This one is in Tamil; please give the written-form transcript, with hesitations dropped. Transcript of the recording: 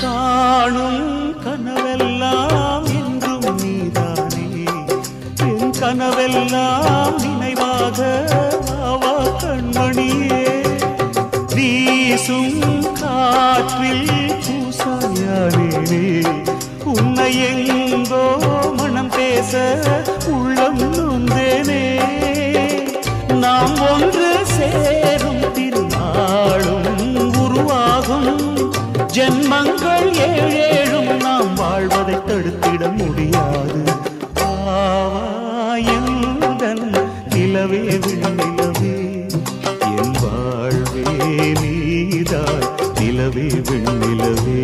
காணும் கனவெல்லாம் என்றும் நீதானே என் கனவெல்லாம் நினைவாக ஆவா கண்மணியே வீசும் காற்றில் பூசாயானே உன்னை எங்கோ மனம் பேச உள்ளம் நொந்தேனே நாம் ஒன்று சேரும் திருநாளும் உருவாகும் ஜென்மங்கள் ஏழேழும் நாம் வாழ்வதை தடுத்திட முடியாது ஆவாயந்தன் நிலவே விண்ணிலவே என் வாழ்வே நீதாய் நிலவே விண்ணிலவே